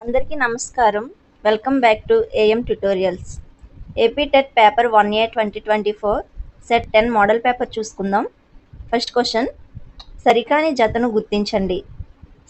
అందరికీ నమస్కారం. Welcome back to AM tutorials. AP TET paper 1A 2024 set 10 model paper చూసుకుందాం. First question, సరికాని జతను గుర్తించండి.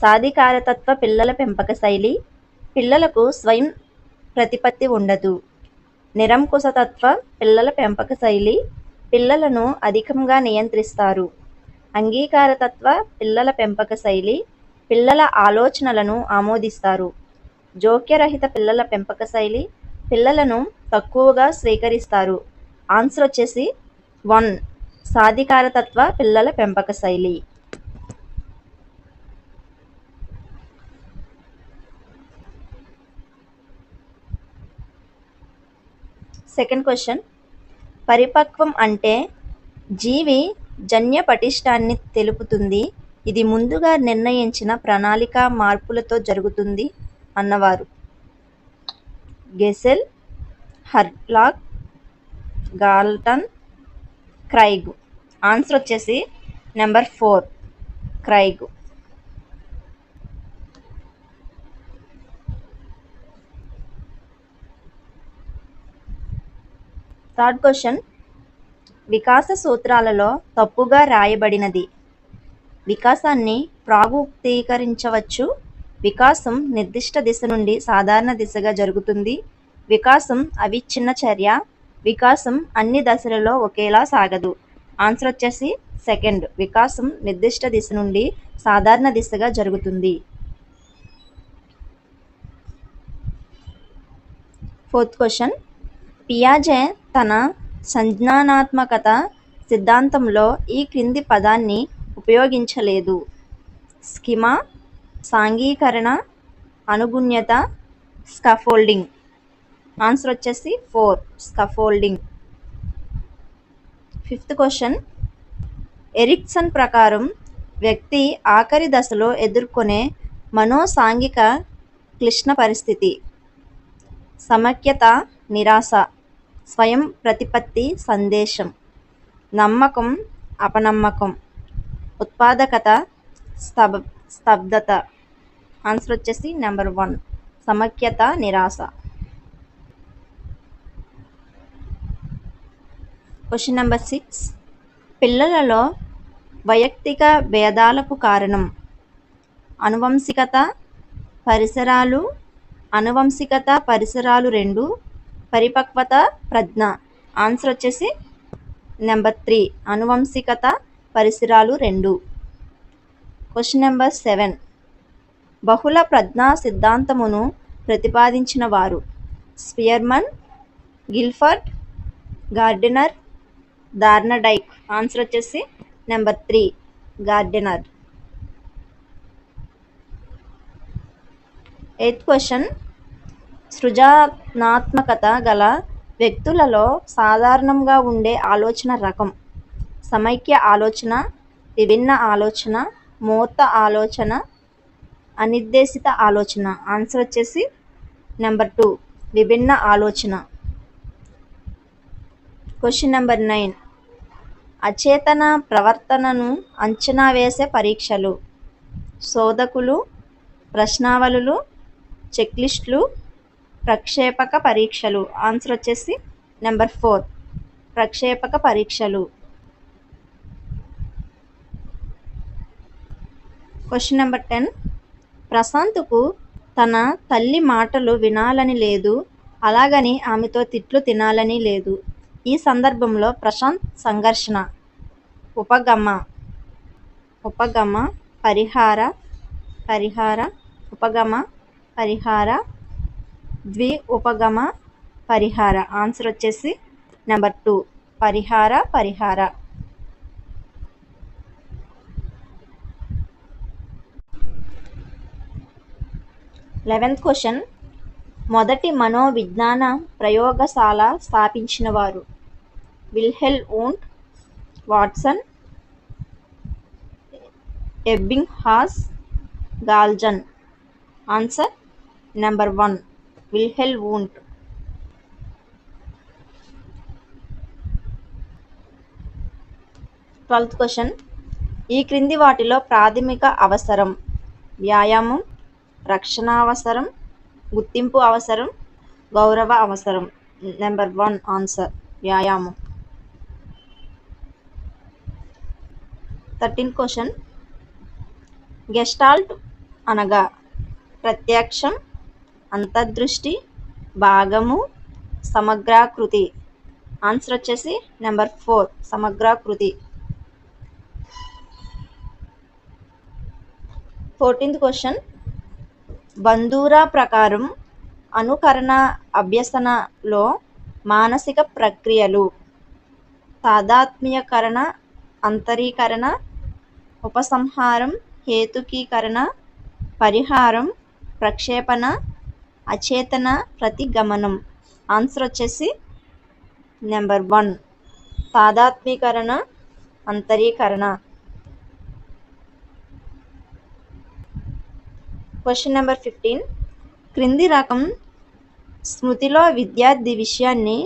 సాధికారతత్వ పిల్లల పెంపక శైలి. పిల్లలకు స్వయం ప్రతిపత్తి ఉండదు. నిరంకుశతత్వ పిల్లల పెంపక శైలి. పిల్లలను అధికంగా నియంత్రిస్తారు. అంగీకారతత్వ పిల్లల పెంపక శైలి. పిల్లల ఆలోచనలను ఆమోదిస్తారు. జోక్యరహిత పిల్లల పెంపక శైలి. పిల్లలను తక్కువగా స్వీకరిస్తారు. ఆన్సర్ వచ్చేసి 1, సాధికారతత్వ పిల్లల పెంపక శైలి. సెకండ్ క్వశ్చన్, పరిపక్వం అంటే జీవి జన్య పటిష్టాన్ని తెలుపుతుంది. ఇది ముందుగా నిర్ణయించిన ప్రణాళిక మార్పులతో జరుగుతుంది అన్నవారు. Gesell, Hurlock, Galton, Craig. Answer వచ్చేసి నెంబర్ 4, క్రైగ్. థర్డ్ క్వశ్చన్, వికాస సూత్రాలలో తప్పుగా రాయబడినది. వికాసాన్ని ప్రాగుక్తీకరించవచ్చు. వికాసం నిర్దిష్ట దిశ నుండి సాధారణ దిశగా జరుగుతుంది. వికాసం అవిచ్ఛిన్న చర్య. వికాసం అన్ని దశలలో ఒకేలా సాగదు. ఆన్సర్ వచ్చేసి సెకండ్, వికాసం నిర్దిష్ట దిశ నుండి సాధారణ దిశగా జరుగుతుంది. ఫోర్త్ క్వశ్చన్, పియాజే తన సంజ్ఞానాత్మకత సిద్ధాంతంలో ఈ క్రింది పదాన్ని ఉపయోగించలేదు. స్కీమా, సాంఘీకరణ, అనుగుణ్యత, స్కాఫోల్డింగ్. ఆన్సర్ వచ్చేసి 4, స్కాఫోల్డింగ్. ఫిఫ్త్ క్వశ్చన్, ఎరిక్సన్ ప్రకారం వ్యక్తి ఆఖరి దశలో ఎదుర్కొనే మనోసాంఘిక క్లిష్ట పరిస్థితి. సమైక్యత, నిరాశ, స్వయం ప్రతిపత్తి, సందేశం, నమ్మకం, అపనమ్మకం, ఉత్పాదకత, స్తబ్దత. ఆన్సర్ వచ్చేసి నెంబర్ 1, సమైక్యత, నిరాశ. క్వశ్చన్ నెంబర్ 6, పిల్లలలో వైయక్తిక భేదాలకు కారణం. అనువంశికత, పరిసరాలు. అనువంశికత, పరిసరాలు 2, పరిపక్వత, ప్రజ్ఞ. ఆన్సర్ వచ్చేసి నెంబర్ 3, అనువంశికత, పరిసరాలు 2. క్వశ్చన్ నెంబర్ 7, బహుళ ప్రజ్ఞా సిద్ధాంతమును ప్రతిపాదించిన వారు. Spearman, Guilford, Gardner, Thorndike. Answer వచ్చేసి నెంబర్ 3, గార్డినర్. 8th క్వశ్చన్, సృజనాత్మకత గల వ్యక్తులలో సాధారణంగా ఉండే ఆలోచన రకం. సమైక్య ఆలోచన, విభిన్న ఆలోచన, మూర్త ఆలోచన, అనిర్దేశిత ఆలోచన. ఆన్సర్ వచ్చేసి నెంబర్ 2, విభిన్న ఆలోచన. క్వశ్చన్ నెంబర్ 9, అచేతన ప్రవర్తనను అంచనా వేసే పరీక్షలు. శోధకులు, ప్రశ్నావళులు, చెక్లిస్టులు, ప్రక్షేపక పరీక్షలు. ఆన్సర్ వచ్చేసి నెంబర్ 4, ప్రక్షేపక పరీక్షలు. క్వశ్చన్ నెంబర్ 10, ప్రశాంత్కు తన తల్లి మాటలు వినాలని లేదు, అలాగని ఆమెతో తిట్లు తినాలని లేదు. ఈ సందర్భంలో ప్రశాంత్ సంఘర్షణ. ఉపగమ, పరిహార, ఉపగమ, పరిహార, ద్వి-ఉపగమ, పరిహార. ఆన్సర్ వచ్చేసి నెంబర్ 2, పరిహార. 11th క్వశ్చన్, మొదటి మనోవిజ్ఞాన ప్రయోగశాల స్థాపించిన వారు. Wilhelm Wundt, Watson, Ebbinghaus, Galton. Answer number 1, Wilhelm Wundt. 12th question, ఈ క్రింది వాటిలో ప్రాథమిక అవసరం. వ్యాయామం, రక్షణావసరం, గుర్తింపు అవసరం, గౌరవ అవసరం. నెంబర్ 1 ఆన్సర్ వ్యాయామం. 13 క్వశ్చన్. గెస్టాల్ట్ అనగా ప్రత్యక్షం, అంతర్దృష్టి, భాగము, సమగ్రాకృతి. ఆన్సర్ వచ్చేసి నెంబర్ 4 సమగ్రాకృతి. 14th question. బందూరా ప్రకారం అనుకరణ అభ్యసనలో మానసిక ప్రక్రియలు తాదాత్మ్యకరణ, అంతరీకరణ, ఉపసంహారం, హేతుకీకరణ, పరిహారం, ప్రక్షేపణ, అచేతన ప్రతిగమనం. ఆన్సర్ వచ్చేసి నెంబర్ 1 తాదాత్మీకరణ, అంతరీకరణ. Question number 15. క్రింది రకం స్మృతిలో విద్యార్థి విషయాన్ని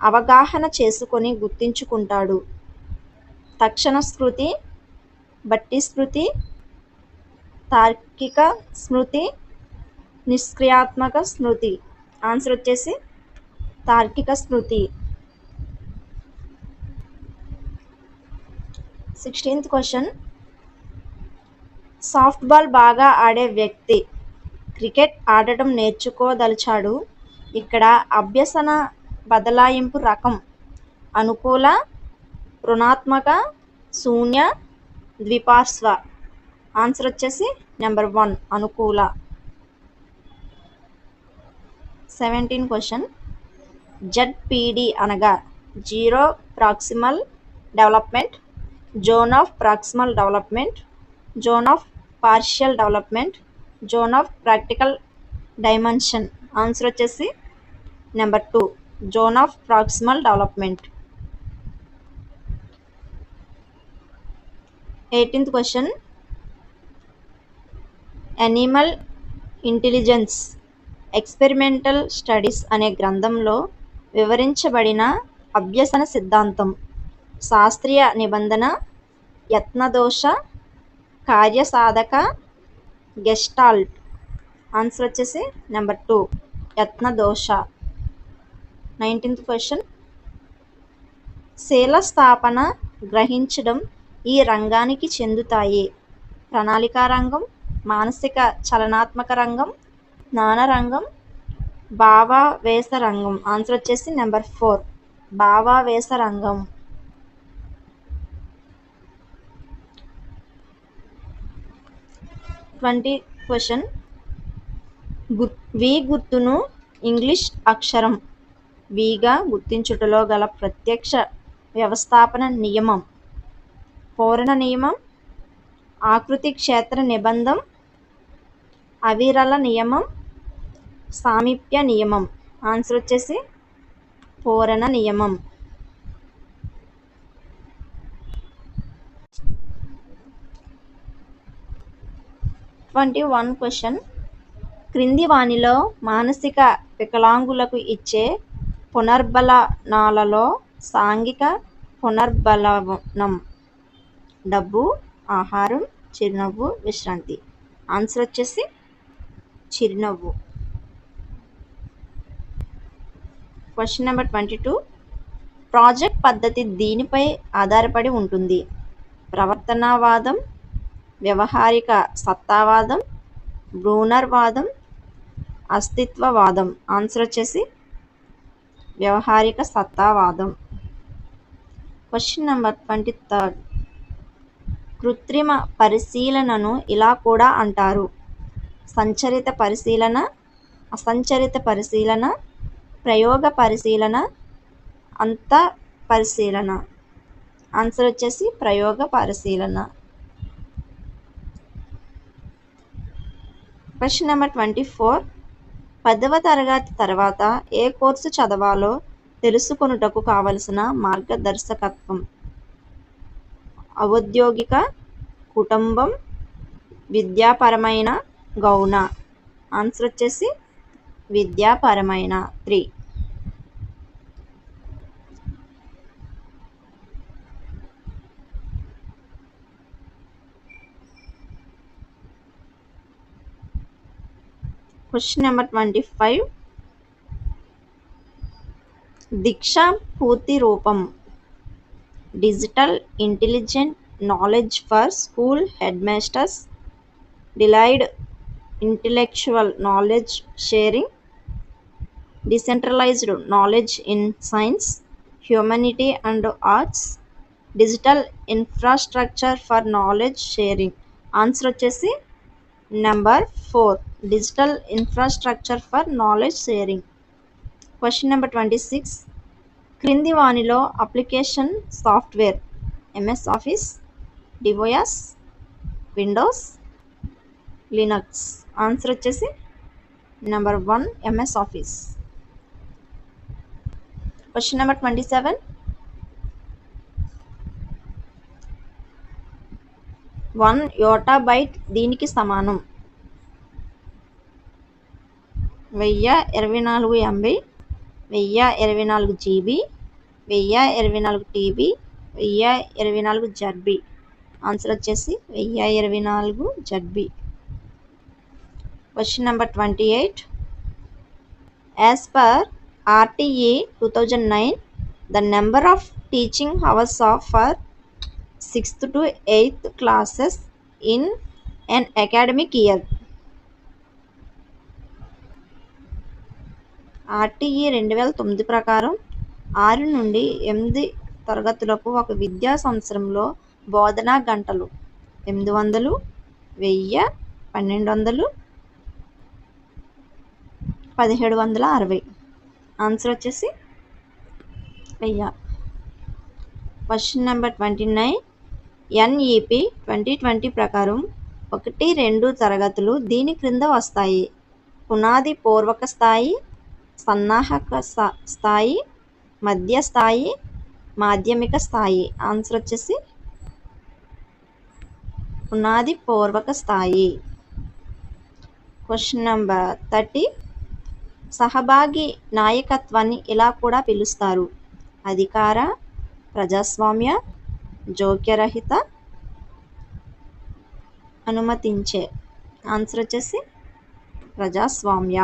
అవగాహన చేసుకొని గుర్తుంచుకుంటాడు. తక్షణ స్మృతి, బట్టి స్మృతి, తార్కిక స్మృతి, నిష్క్రియాత్మక స్మృతి. ఆన్సర్ వచ్చేసి తార్కిక స్మృతి. 16th question. సాఫ్ట్బాల్ బాగా ఆడే వ్యక్తి క్రికెట్ ఆడటం నేర్చుకోదలిచాడు. ఇక్కడ అభ్యసన బదలాయింపు రకం అనుకూల, రుణాత్మక, శూన్య, ద్విపార్శ్వ. ఆన్సర్ వచ్చేసి నెంబర్ 1 అనుకూల. 17 క్వశ్చన్. జెడ్పీడి అనగా zero proximal development, zone of proximal development, zone of partial development, zone of practical dimension. Answer వచ్చేసి number 2 zone of proximal development. 18th question. Animal intelligence experimental studies అనే గ్రంథంలో వివరించబడిన అభ్యసన సిద్ధాంతం శాస్త్రీయ నిబంధన, యత్నదోష, కార్యసాధక, గెస్టాల్ట్. ఆన్సర్ వచ్చేసి నెంబర్ 2 యత్నదోష. 19th question. శీల స్థాపన, గ్రహించడం ఈ రంగానికి చెందుతాయి. ప్రణాళికా రంగం, మానసిక చలనాత్మక రంగం, జ్ఞాన రంగం, భావావేశ రంగం. ఆన్సర్ వచ్చేసి నెంబర్ 4 భావావేశ రంగం. 20 క్వశ్చన్. వి గుర్తును ఇంగ్లీష్ అక్షరం విగా గుర్తించుటలో గల ప్రత్యక్ష వ్యవస్థాపన నియమం పూరణ నియమం, ఆకృతి క్షేత్ర నిబంధం, అవిరళ నియమం, సామీప్య నియమం. ఆన్సర్ వచ్చేసి పూరణ నియమం. 21 క్వశ్చన్. క్రింది వానిలో మానసిక వికలాంగులకు ఇచ్చే పునర్బలనాలలో సాంఘిక పునర్బలనం డబ్బు, ఆహారం, చిరునవ్వు, విశ్రాంతి. ఆన్సర్ వచ్చేసి చిరునవ్వు. Question number 22. ప్రాజెక్ట్ పద్ధతి దీనిపై ఆధారపడి ఉంటుంది. ప్రవర్తనవాదం, వ్యవహారిక సత్తావాదం, బ్రూనర్ వాదం, అస్తిత్వవాదం. ఆన్సర్ వచ్చేసి వ్యవహారిక సత్తావాదం. Question number 23. కృత్రిమ పరిశీలనను ఇలా కూడా అంటారు. సంచరిత పరిశీలన, అసంచరిత పరిశీలన, ప్రయోగ పరిశీలన, అంత పరిశీలన. ఆన్సర్ వచ్చేసి ప్రయోగ పరిశీలన. Question number 24. 10వ తరగతి తర్వాత ఏ కోర్సు చదవాలో తెలుసుకొనుటకు కావలసిన మార్గదర్శకత్వం ఔద్యోగిక, కుటుంబం, విద్యాపరమైన, గౌణ. ఆన్సర్ వచ్చేసి విద్యాపరమైన 3. Question number 25. దీక్ష పూర్తి రూపం. Digital intelligent knowledge for school head masters, delayed intellectual knowledge sharing, decentralised knowledge in science, humanity and arts, digital infrastructure for knowledge sharing. Answer వచ్చేసి number 4, digital infrastructure for knowledge sharing. Question number 26. క్రింది వానిలో application software MS Office, DOS, Windows, Linux. Answer వచ్చేసి number 1 MS Office. Question number 27. 1 yottabyte దీనికి సమానం. 1024 MB, 1024 GB, 1024 TB, 1024 ZB. Answer వచ్చేసి 1024 ZB. Question number 28. As per RTE 2009, the number of teaching hours for 6th to 8th classes in an academic year. RTE 2009 ప్రకారం 6 నుండి 8 తరగతులకు ఒక విద్యా సంవత్సరంలో బోధనా గంటలు 800, 1000, 1200, 1760. ఆన్సర్ వచ్చేసి 1000. Question number 29. NEP 2020 ప్రకారం 1-2 తరగతులు దీని క్రింద వస్తాయి. పునాది పూర్వక స్థాయి, సన్నాహక స్థాయి, మధ్య స్థాయి, మాధ్యమిక స్థాయి. ఆన్సర్ వచ్చేసి పునాది పూర్వక స్థాయి. Question number 30. సహభాగి నాయకత్వాన్ని ఇలా కూడా పిలుస్తారు. అధికార, ప్రజాస్వామ్య, జోక్యరహిత, అనుమతించే. ఆన్సర్ వచ్చేసి ప్రజాస్వామ్య.